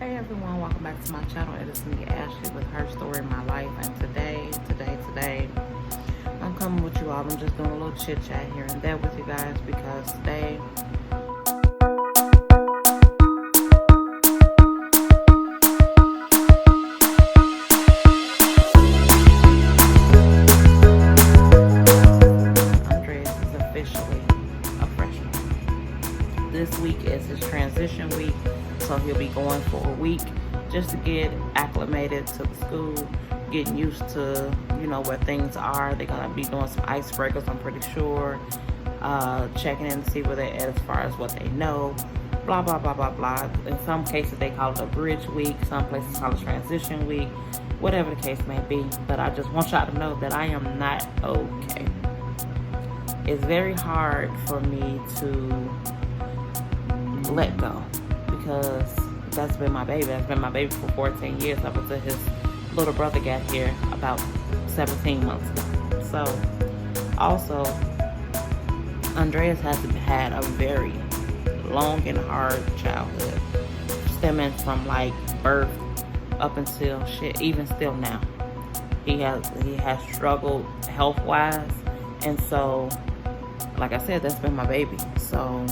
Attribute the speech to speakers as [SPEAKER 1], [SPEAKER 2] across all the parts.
[SPEAKER 1] Hey everyone, welcome back to my channel. It is me, Ashley, with her story in my life. And today, I'm coming with you all. I'm just doing a little chit chat here and there with you guys because today Andreas is officially a freshman. This week is his transition week, so he'll be going for a week just to get acclimated to the school, getting used to, where things are. They're going to be doing some icebreakers, I'm pretty sure, checking in to see where they're at as far as what they know, blah, blah, blah, blah, blah. In some cases, they call it a bridge week. Some places call it transition week, whatever the case may be. But I just want y'all to know that I am not okay. It's very hard for me to let go because that's been my baby. That's been my baby for 14 years up until his little brother got here about 17 months ago. So also, Andreas has had a very long and hard childhood, stemming from like birth up until even still now. He has struggled health wise, and so like I said, that's been my baby. So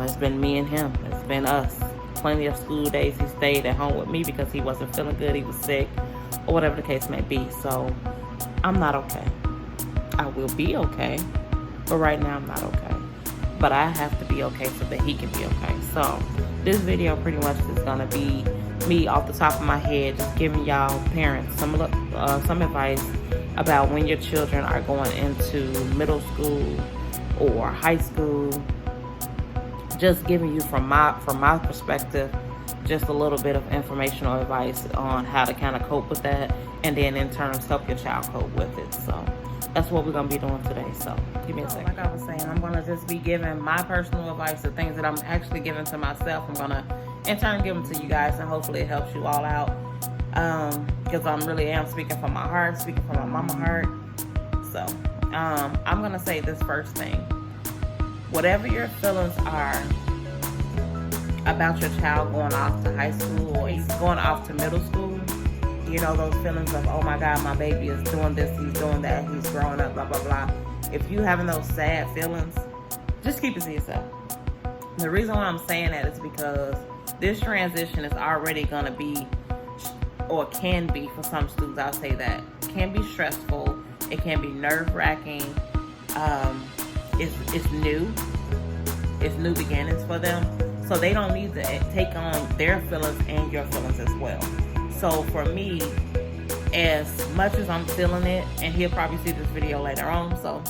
[SPEAKER 1] it's been me and him. It's been us. Plenty of school days he stayed at home with me because he wasn't feeling good, he was sick, or whatever the case may be. So I'm not okay. I will be okay, but right now I'm not okay. But I have to be okay so that he can be okay. So this video pretty much is gonna be me off the top of my head, just giving y'all parents some advice about when your children are going into middle school or high school. Just giving you from my perspective, just a little bit of informational advice on how to kind of cope with that, and then in turn help your child cope with it. So that's what we're gonna be doing today. So give me a second. Like I was saying, I'm gonna just be giving my personal advice, the things that I'm actually giving to myself. I'm gonna in turn give them to you guys, and hopefully it helps you all out. Because I'm speaking from my heart, speaking from my mama heart. So I'm gonna say this first thing. Whatever your feelings are about your child going off to high school or he's going off to middle school, those feelings of, oh my God, my baby is doing this, he's doing that, he's growing up, blah, blah, blah. If you having those sad feelings, just keep it to yourself. The reason why I'm saying that is because this transition is already going to be, or can be for some students, I'll say that, can be stressful, it can be nerve-wracking. It's new. It's new beginnings for them. So they don't need to take on their feelings and your feelings as well. So for me, as much as I'm feeling it, and he'll probably see this video later on, so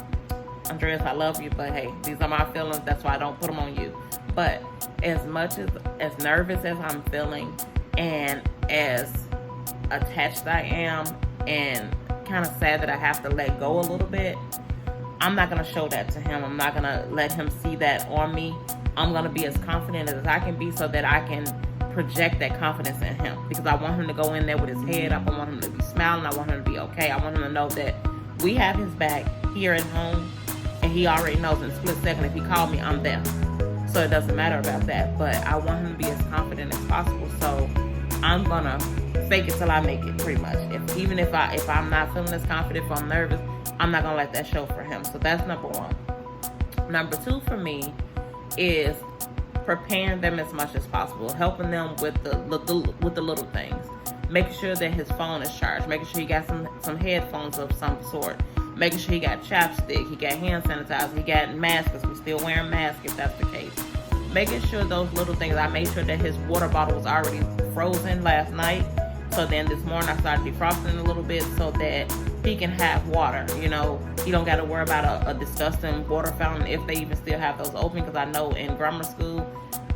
[SPEAKER 1] Andreas, I love you, but hey, these are my feelings, that's why I don't put them on you. But as much as nervous as I'm feeling, and as attached I am, and kind of sad that I have to let go a little bit, I'm not going to show that to him. I'm not going to let him see that on me. I'm going to be as confident as I can be so that I can project that confidence in him. Because I want him to go in there with his head up. I want him to be smiling. I want him to be okay. I want him to know that we have his back here at home. And he already knows in a split second, if he called me, I'm there. So it doesn't matter about that. But I want him to be as confident as possible. So I'm going to fake it till I make it, pretty much. Even if I'm not feeling as confident, if I'm nervous, I'm not gonna let that show for him. So that's number one. Number two for me is preparing them as much as possible, helping them with the little things, making sure that his phone is charged, making sure he got some headphones of some sort, making sure he got chapstick, he got hand sanitizer, he got masks, because we're still wearing masks if that's the case. Making sure those little things. I made sure that his water bottle was already frozen last night. So then this morning I started defrosting a little bit so that he can have water. He don't got to worry about a disgusting water fountain if they even still have those open. Because I know in grammar school,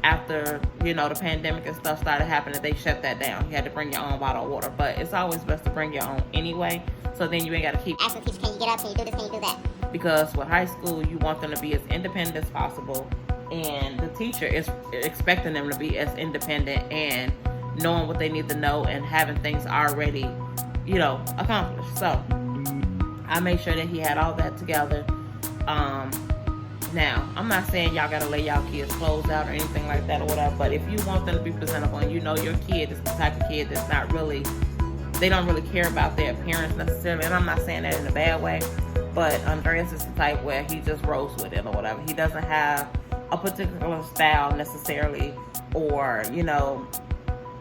[SPEAKER 1] after the pandemic and stuff started happening, they shut that down. You had to bring your own bottle of water, but it's always best to bring your own anyway. So then you ain't got to keep
[SPEAKER 2] asking the teacher, can you get up? Can you do this? Can you do that?
[SPEAKER 1] Because with high school, you want them to be as independent as possible, and the teacher is expecting them to be as independent and knowing what they need to know and having things already, accomplished. So I made sure that he had all that together. Now, I'm not saying y'all gotta lay y'all kids' clothes out or anything like that or whatever, but if you want them to be presentable and you know your kid is the type of kid that's not really, they don't really care about their appearance necessarily, and I'm not saying that in a bad way, but Andreas is the type where he just rolls with it or whatever. He doesn't have a particular style necessarily, or, you know,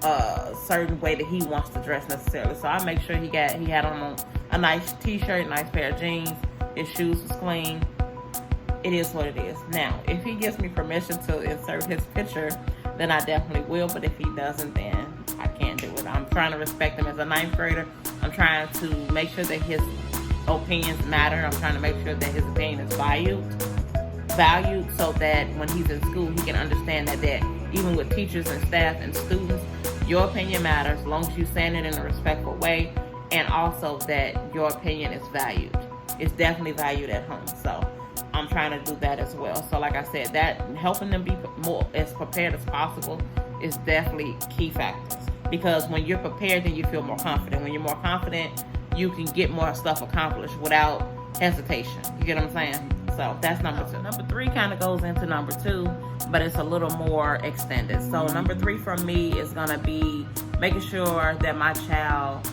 [SPEAKER 1] a certain way that he wants to dress necessarily. So I make sure he had on a nice t-shirt, nice pair of jeans, his shoes was clean. It is what it is. Now, if he gives me permission to insert his picture, then I definitely will. But if he doesn't, then I can't do it. I'm trying to respect him as a 9th grader. I'm trying to make sure that his opinions matter. I'm trying to make sure that his opinion is valued so that when he's in school, he can understand that even with teachers and staff and students, your opinion matters as long as you saying it in a respectful way, and also that your opinion is valued. It's definitely valued at home. So I'm trying to do that as well. So like I said, that helping them be more as prepared as possible is definitely key factors. Because when you're prepared, then you feel more confident. When you're more confident, you can get more stuff accomplished without hesitation. You get what I'm saying? So that's number 2. Number 3 kind of goes into number 2, but it's a little more extended. So number 3 for me is going to be making sure that my child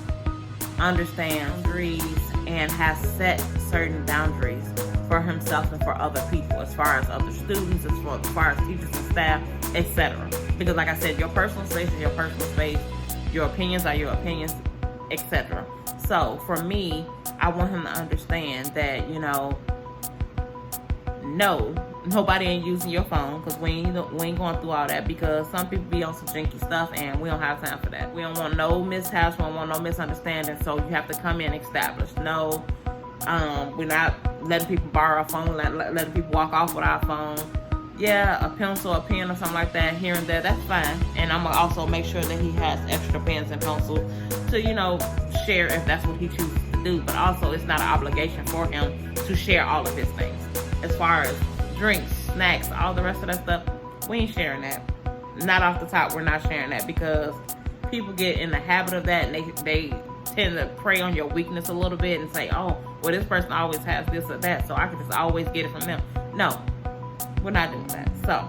[SPEAKER 1] understands boundaries and has set certain boundaries for himself and for other people, as far as other students, as far as teachers and staff, etc. Because like I said, your personal space is your personal space, your opinions are your opinions, etc. So for me, I want him to understand that, you know, no, nobody ain't using your phone, because we ain't going through all that, because some people be on some jinky stuff and we don't have time for that. We don't want no mishaps, we don't want no misunderstanding, so you have to come in established. No, we're not letting people borrow a phone, letting people walk off with our phone. Yeah, a pencil, a pen, or something like that here and there, that's fine. And I'm going to also make sure that he has extra pens and pencils to, you know, share if that's what he chooses to do. But also, it's not an obligation for him to share all of his things. As far as drinks, snacks, all the rest of that stuff, we ain't sharing that. Not off the top, we're not sharing that, because people get in the habit of that, and they tend to prey on your weakness a little bit and say, oh, well, this person always has this or that, so I can just always get it from them. No, we're not doing that. So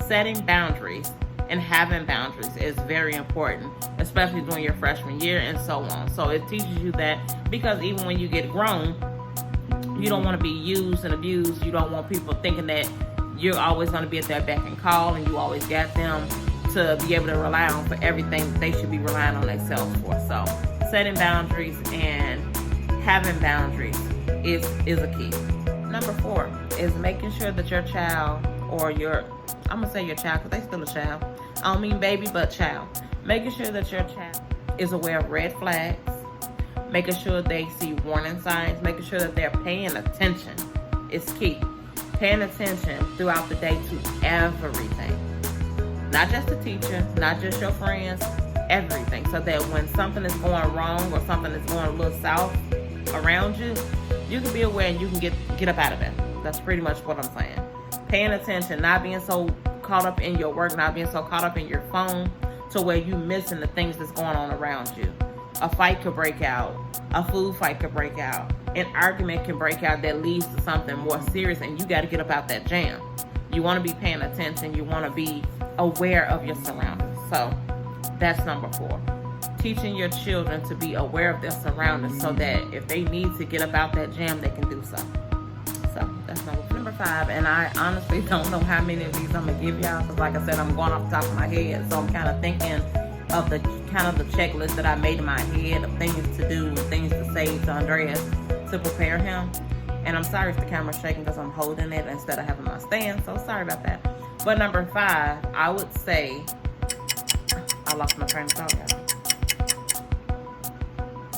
[SPEAKER 1] setting boundaries and having boundaries is very important, especially during your freshman year and so on. So it teaches you that, because even when you get grown, you don't want to be used and abused. You don't want people thinking that you're always going to be at their beck and call, and you always got them to be able to rely on for everything that they should be relying on themselves for. So setting boundaries and having boundaries is a key. Number 4 is making sure that your child, or I'm going to say your child because they still a child. I don't mean baby, but child. Making sure that your child is aware of red flags, making sure they see warning signs, making sure that they're paying attention is key. Paying attention throughout the day to everything. Not just the teacher, not just your friends, everything. So that when something is going wrong or something is going a little south around you, you can be aware and you can get up out of it. That's pretty much what I'm saying. Paying attention, not being so caught up in your work, not being so caught up in your phone to where you missing the things that's going on around you. A fight could break out. A food fight could break out. An argument can break out that leads to something more serious, and you got to get up out that jam. You want to be paying attention. You want to be aware of your surroundings. So that's number 4. Teaching your children to be aware of their surroundings so that if they need to get up out that jam, they can do so. So that's number 5. And I honestly don't know how many of these I'm going to give y'all, because like I said, I'm going off the top of my head. So I'm kind of thinking of the checklist that I made in my head of things to do and things to say to Andreas to prepare him. And I'm sorry if the camera's shaking because I'm holding it instead of having my stand, so sorry about that. But number 5, I would say, I lost my train of thought, y'all.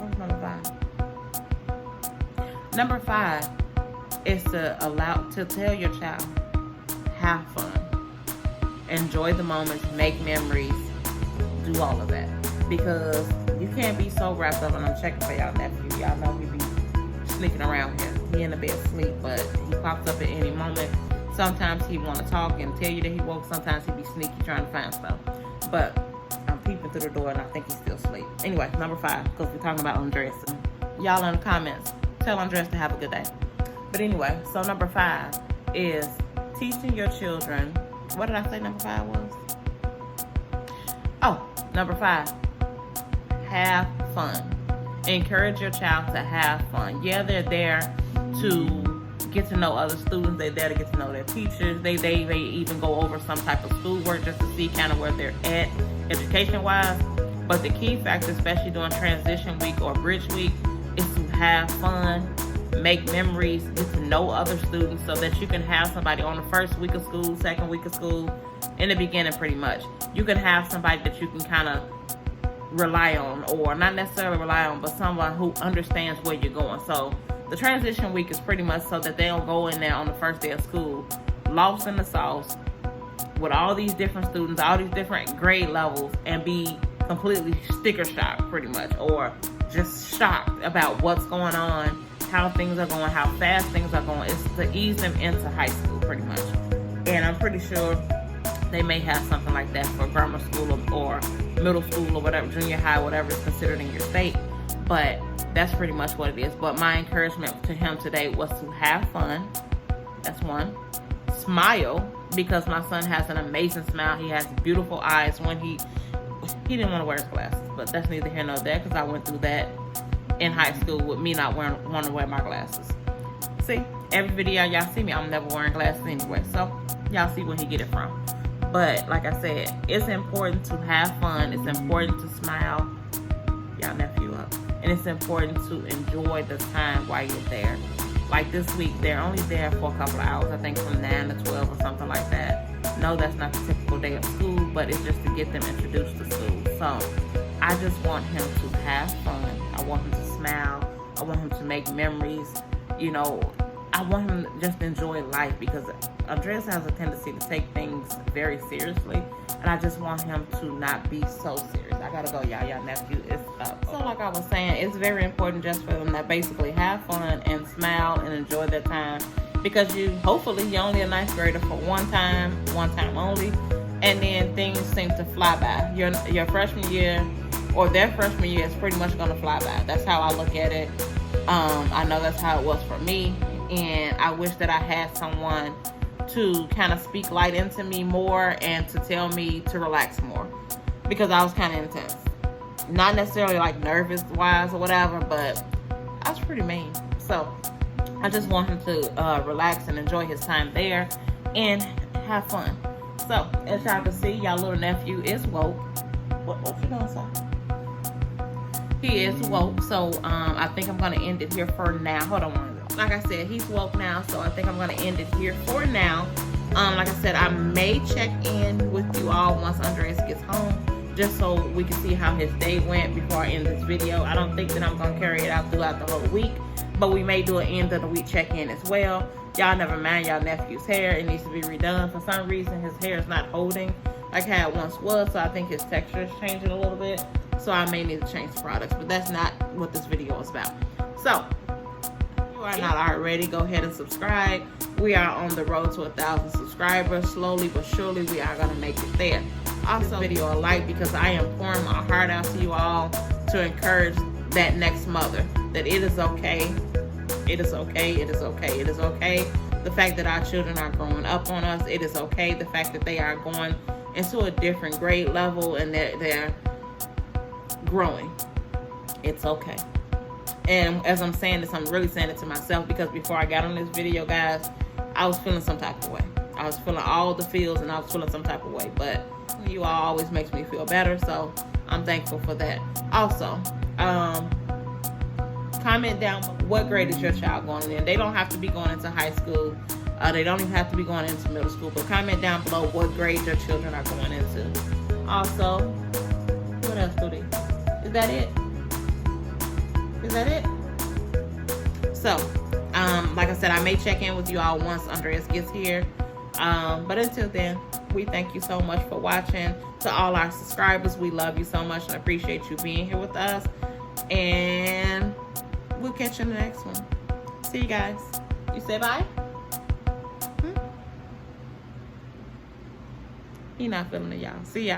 [SPEAKER 1] What's number 5? Number 5 is to tell your child, have fun, enjoy the moments, make memories, do all of that. Because you can't be so wrapped up, and I'm checking for y'all nephew. Y'all know he be sneaking around here. He in the bed asleep, but he pops up at any moment. Sometimes he want to talk and tell you that he woke. Sometimes he be sneaky trying to find stuff. But I'm peeping through the door and I think he's still asleep. Anyway, number 5, because we're talking about Andreas. Y'all in the comments, tell Andreas to have a good day. But anyway, so number 5 is teaching your children. What did I say number 5 was? Oh, number 5. Have fun. Encourage your child to have fun. Yeah, they're there to get to know other students. They're there to get to know their teachers. They may even go over some type of schoolwork just to see kind of where they're at education-wise. But the key factor, especially during transition week or bridge week, is to have fun, make memories, get to know other students so that you can have somebody on the first week of school, second week of school, in the beginning pretty much. You can have somebody that you can kind of rely on, or not necessarily rely on, but someone who understands where you're going. So the transition week is pretty much so that they don't go in there on the first day of school lost in the sauce with all these different students, all these different grade levels, and be completely sticker shocked pretty much, or just shocked about what's going on, how things are going, how fast things are going. It's to ease them into high school pretty much. And I'm pretty sure they may have something like that for grammar school or middle school or whatever, junior high, whatever is considered in your state. But that's pretty much what it is. But my encouragement to him today was to have fun. That's one. Smile, because my son has an amazing smile. He has beautiful eyes. When he didn't want to wear his glasses, but that's neither here nor there, because I went through that in high school with me not wanting to wear my glasses. See, every video y'all see me, I'm never wearing glasses anyway, so y'all see where he get it from. But like I said, it's important to have fun. It's important to smile. Y'all nephew up. And it's important to enjoy the time while you're there. Like this week, they're only there for a couple of hours, I think from 9 to 12 or something like that. No, that's not the typical day of school, but it's just to get them introduced to school. So I just want him to have fun. I want him to smile. I want him to make memories. You know, I want him to just enjoy life, because Andreas has a tendency to take things very seriously, and I just want him to not be so serious. I gotta go, y'all nephew is up. So like I was saying, it's very important just for them to basically have fun and smile and enjoy their time, because hopefully you're only a ninth grader for one time only, and then things seem to fly by. Your freshman year or their freshman year is pretty much gonna fly by. That's how I look at it. I know that's how it was for me, and I wish that I had someone to kind of speak light into me more and to tell me to relax more, because I was kind of intense. Not necessarily like nervous wise or whatever, but I was pretty mean. So I just want him to relax and enjoy his time there and have fun. So as y'all can see, y'all little nephew is woke. What you doing, son? He is woke, so I think I'm gonna end it here for now. Hold on one minute. Like I said, he's woke now, so I think I'm gonna end it here for now. Like I said, I may check in with you all once Andreas gets home, just so we can see how his day went before I end this video. I don't think that I'm gonna carry it out throughout the whole week, but we may do an end of the week check-in as well. Y'all never mind y'all nephew's hair. It needs to be redone. For some reason, his hair is not holding like how it once was, so I think his texture is changing a little bit. So I may need to change the products, but that's not what this video is about. So, if you are not already, go ahead and subscribe. We are on the road to 1,000 subscribers. Slowly but surely, we are going to make it there. Also, video a like, because I am pouring my heart out to you all to encourage that next mother, that it is okay. It is okay. It is okay. It is okay. The fact that our children are growing up on us, it is okay. The fact that they are going into a different grade level and they're growing, it's okay. And as I'm saying this, I'm really saying it to myself, because before I got on this video, guys, I was feeling some type of way. I was feeling all the feels, and I was feeling some type of way, but you all always makes me feel better, so I'm thankful for that. Also, comment down what grade is your child going in. They don't have to be going into high school. They don't even have to be going into middle school, but comment down below what grade your children are going into. Also, what else, Booty? Is that it? Is that it? So, like I said, I may check in with you all once Andreas gets here. But until then, we thank you so much for watching. To all our subscribers, we love you so much and appreciate you being here with us. And we'll catch you in the next one. See you guys. You say bye? He not feeling it, y'all. See ya.